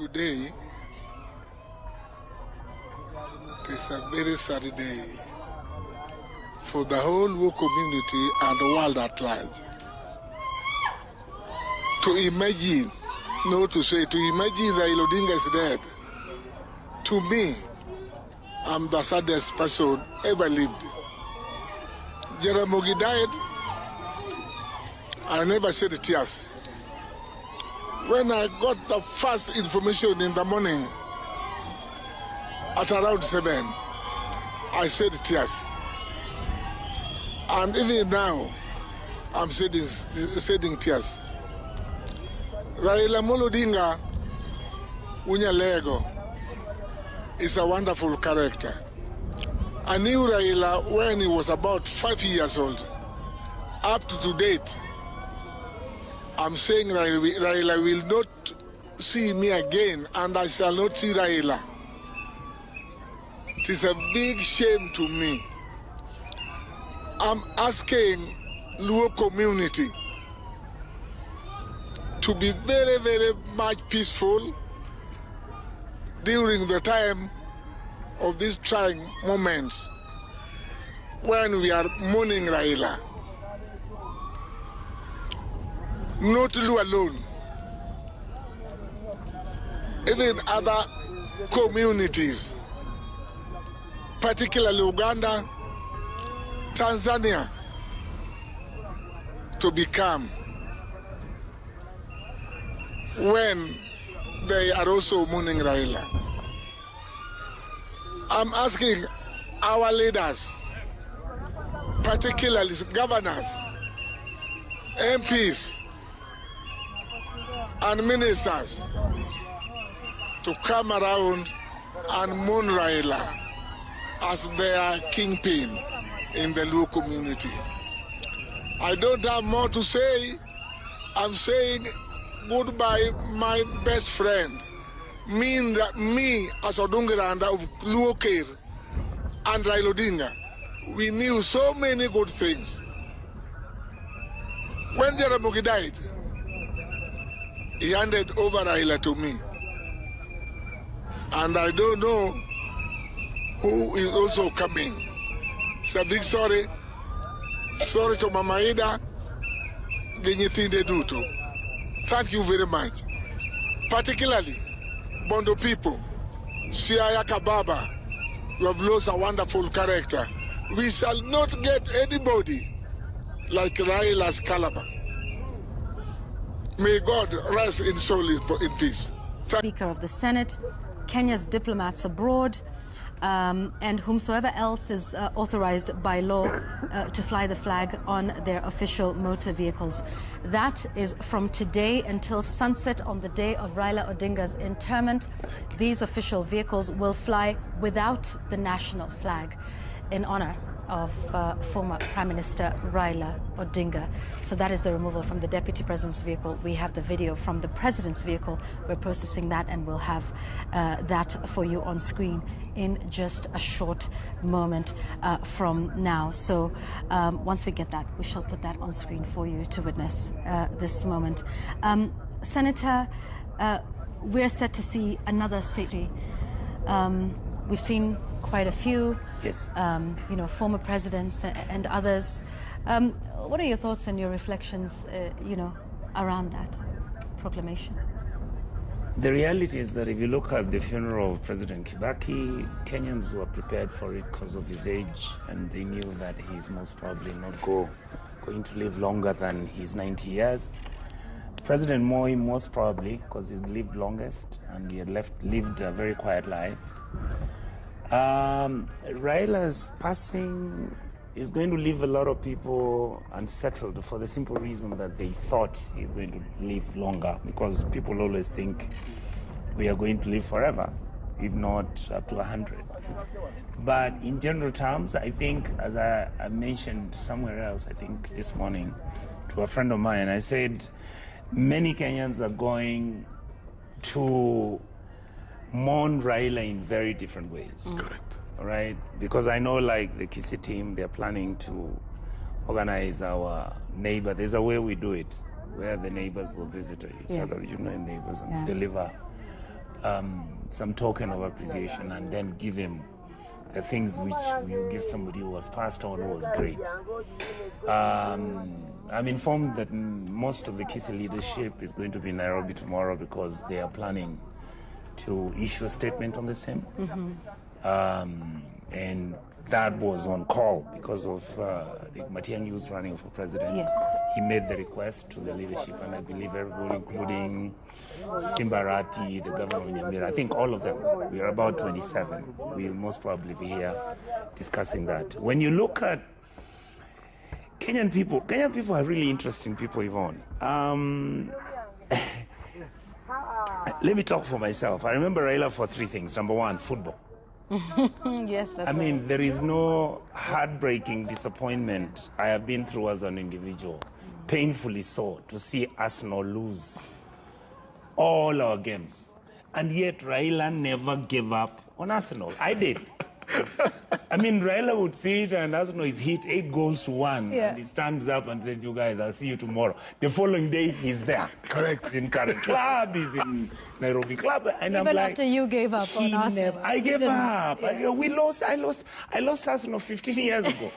Today is a very sad day for the whole Luo community and the world at large. To imagine, no to say, to imagine Raila Odinga is dead, to me, I'm the saddest person ever lived. Jaramogi died, I never shed tears. When I got the first information in the morning, at around 7, I shed tears. And even now, I'm shedding tears. Raila Odinga Unyalego is a wonderful character. I knew Raila when he was about 5 years old. Up to date, I'm saying Raila will not see me again, and I shall not see Raila. It is a big shame to me. I'm asking Luo community to be very, very much peaceful during the time of these trying moments when we are mourning Raila. Not Luo alone. Even other communities, particularly Uganda, Tanzania, to be calm when they are also mourning Raila. I'm asking our leaders, particularly governors, MPs, and ministers, to come around and mourn Raila as their kingpin in the Luo community. I don't have more to say. I'm saying goodbye, my best friend. Me as Odinga'S of Luo Care and Raila Odinga, we knew so many good things. When Jaramogi died, he handed over Raila to me. And I don't know who is also coming. It's a big sorry. Sorry to Mama Ida, Genyithinde Duto. Thank you very much. Particularly, Bondo people, Siaya Kababa, you have lost a wonderful character. We shall not get anybody like Raila's caliber. May God rest in soul in peace. Speaker of the Senate, Kenya's diplomats abroad, and whomsoever else is authorized by law to fly the flag on their official motor vehicles. That is from today until sunset on the day of Raila Odinga's interment. These official vehicles will fly without the national flag in honor of former Prime Minister Raila Odinga. So that is the removal from the Deputy President's vehicle. We have the video from the President's vehicle. We're processing that, and we'll have that for you on screen in just a short moment from now. So once we get that, we shall put that on screen for you to witness this moment. Senator, we're set to see another state. We've seen quite a few, yes. You know, former presidents and others. What are your thoughts and your reflections, you know, around that proclamation? The reality is that if you look at the funeral of President Kibaki, Kenyans were prepared for it because of his age, and they knew that he's most probably not going to live longer than his 90 years. President Moi, most probably, because he lived longest and he had lived a very quiet life. Raila's passing is going to leave a lot of people unsettled for the simple reason that they thought he's going to live longer, because people always think we are going to live forever, if not up to 100. But in general terms, I think, as I mentioned somewhere else, I think this morning, to a friend of mine, I said many Kenyans are going to mourn Raila in very different ways. Correct. All right? Because I know, like the Kisii team, they're planning to organize our neighbor. There's a way we do it, where the neighbors will visit each other, you know, neighbors, and deliver some token of appreciation and then give him the things which you give somebody who was passed on, who was great. I'm informed that most of the Kisi leadership is going to be in Nairobi tomorrow because they are planning to issue a statement on the same. And that was on call because of Matiang'i's running for president. Yes. He made the request to the leadership, and I believe everybody, including Simbarati, the governor of Nyamira, I think all of them, we are about 27. We'll most probably be here discussing that. When you look at Kenyan people are really interesting people, Yvonne. Let me talk for myself. I remember Raila for three things. Number one, football. Yes, that's I mean, there is no heartbreaking disappointment I have been through as an individual, painfully so, to see Arsenal lose all our games. And yet Raila never gave up on Arsenal. I did. I mean, Raila would see it and Arsenal is hit 8-1, and he stands up and said, "You guys, I'll see you tomorrow." The following day, he's there. Correct. He's in current club, he's in Nairobi club. And even I'm like, after you gave up on Arsenal. I gave up. I lost Arsenal 15 years ago.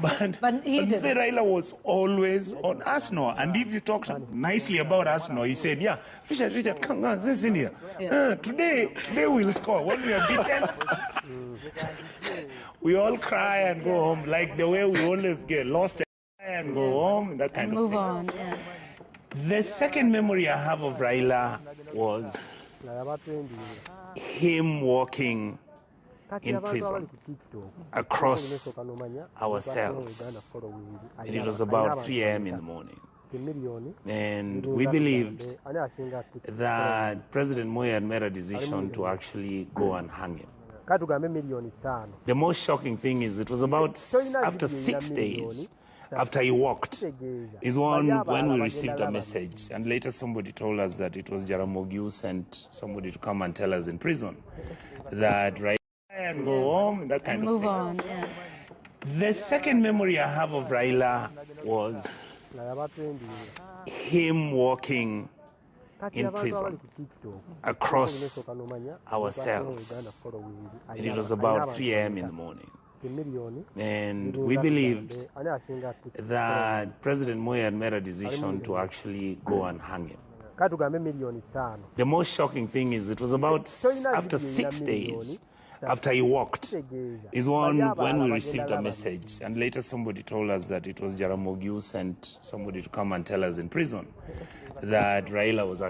But he didn't. Raila was always on Arsenal. And if you talk nicely about Arsenal, he said, "Yeah, Richard, come on, listen here. Today we'll score. When we are beaten, we all cry and go home, like the way we always get lost and go home, that kind and of move thing." on. Yeah. The second memory I have of Raila was him walking in prison across our cells. And it was about 3 a.m. in the morning. And we believed that President Moi had made a decision to actually go and hang him. The most shocking thing is it was about after 6 days after he walked is when we received a message, and later somebody told us that it was Jaramogi who sent somebody to come and tell us in prison that Raila and go home, that kind and of move thing. on. Yeah. The second memory I have of Raila was him walking in prison across our cells. And it was about 3 a.m. in the morning. And we believed that President Moi had made a decision to actually go and hang him. The most shocking thing is it was about after 6 days after he walked is when we received a message, and later somebody told us that it was Jaramogi who sent somebody to come and tell us in prison that Raila was actually